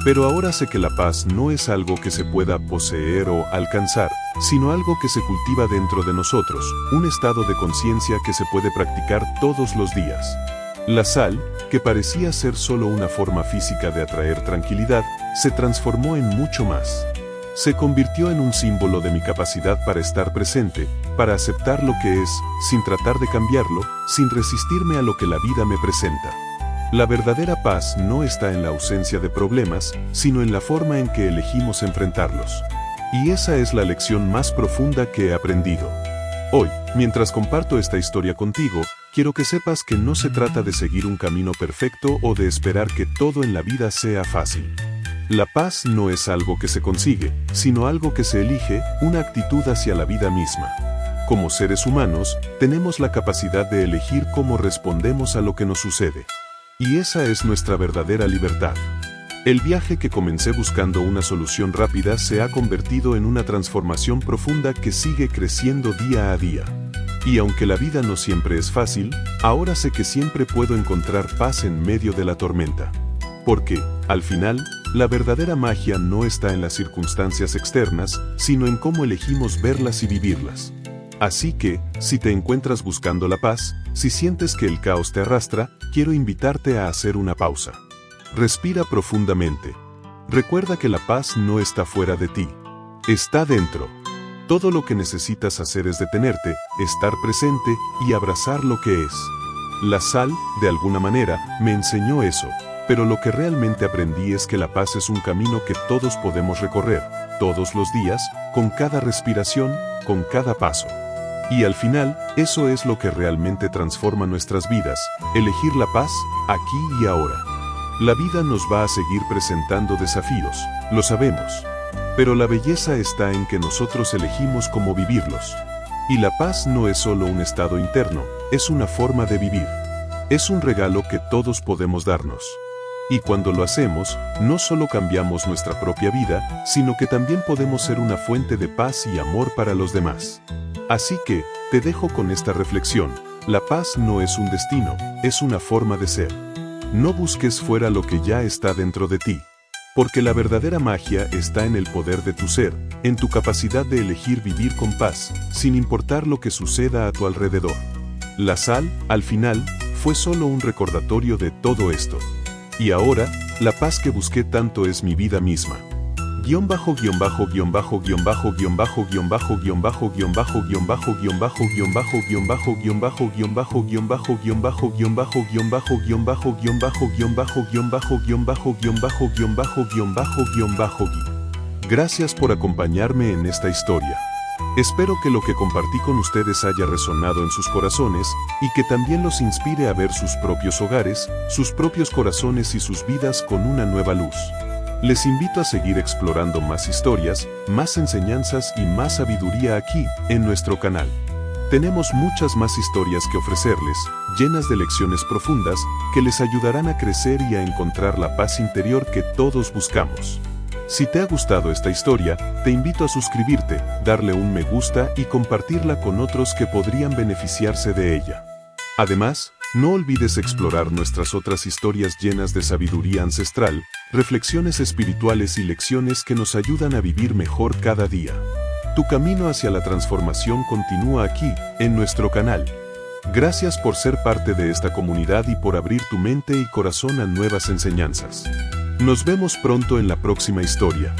Pero ahora sé que la paz no es algo que se pueda poseer o alcanzar, sino algo que se cultiva dentro de nosotros, un estado de conciencia que se puede practicar todos los días. La sal, que parecía ser solo una forma física de atraer tranquilidad, se transformó en mucho más. Se convirtió en un símbolo de mi capacidad para estar presente, para aceptar lo que es, sin tratar de cambiarlo, sin resistirme a lo que la vida me presenta. La verdadera paz no está en la ausencia de problemas, sino en la forma en que elegimos enfrentarlos. Y esa es la lección más profunda que he aprendido. Hoy, mientras comparto esta historia contigo, quiero que sepas que no se trata de seguir un camino perfecto o de esperar que todo en la vida sea fácil. La paz no es algo que se consigue, sino algo que se elige, una actitud hacia la vida misma. Como seres humanos, tenemos la capacidad de elegir cómo respondemos a lo que nos sucede. Y esa es nuestra verdadera libertad. El viaje que comencé buscando una solución rápida se ha convertido en una transformación profunda que sigue creciendo día a día. Y aunque la vida no siempre es fácil, ahora sé que siempre puedo encontrar paz en medio de la tormenta. Porque, al final, la verdadera magia no está en las circunstancias externas, sino en cómo elegimos verlas y vivirlas. Así que, si te encuentras buscando la paz, si sientes que el caos te arrastra, quiero invitarte a hacer una pausa. Respira profundamente. Recuerda que la paz no está fuera de ti. Está dentro. Todo lo que necesitas hacer es detenerte, estar presente y abrazar lo que es. La sal, de alguna manera, me enseñó eso. Pero lo que realmente aprendí es que la paz es un camino que todos podemos recorrer, todos los días, con cada respiración, con cada paso. Y al final, eso es lo que realmente transforma nuestras vidas, elegir la paz, aquí y ahora. La vida nos va a seguir presentando desafíos, lo sabemos. Pero la belleza está en que nosotros elegimos cómo vivirlos. Y la paz no es solo un estado interno, es una forma de vivir. Es un regalo que todos podemos darnos. Y cuando lo hacemos, no solo cambiamos nuestra propia vida, sino que también podemos ser una fuente de paz y amor para los demás. Así que, te dejo con esta reflexión: la paz no es un destino, es una forma de ser. No busques fuera lo que ya está dentro de ti. Porque la verdadera magia está en el poder de tu ser, en tu capacidad de elegir vivir con paz, sin importar lo que suceda a tu alrededor. La sal, al final, fue solo un recordatorio de todo esto. Y ahora, la paz que busqué tanto es mi vida misma. Gracias por acompañarme en esta historia. Espero que lo que compartí con ustedes haya resonado en sus corazones y que también los inspire a ver sus propios hogares, sus propios corazones y sus vidas con una nueva luz. Les invito a seguir explorando más historias, más enseñanzas y más sabiduría aquí, en nuestro canal. Tenemos muchas más historias que ofrecerles, llenas de lecciones profundas, que les ayudarán a crecer y a encontrar la paz interior que todos buscamos. Si te ha gustado esta historia, te invito a suscribirte, darle un me gusta y compartirla con otros que podrían beneficiarse de ella. Además, no olvides explorar nuestras otras historias llenas de sabiduría ancestral, reflexiones espirituales y lecciones que nos ayudan a vivir mejor cada día. Tu camino hacia la transformación continúa aquí, en nuestro canal. Gracias por ser parte de esta comunidad y por abrir tu mente y corazón a nuevas enseñanzas. Nos vemos pronto en la próxima historia.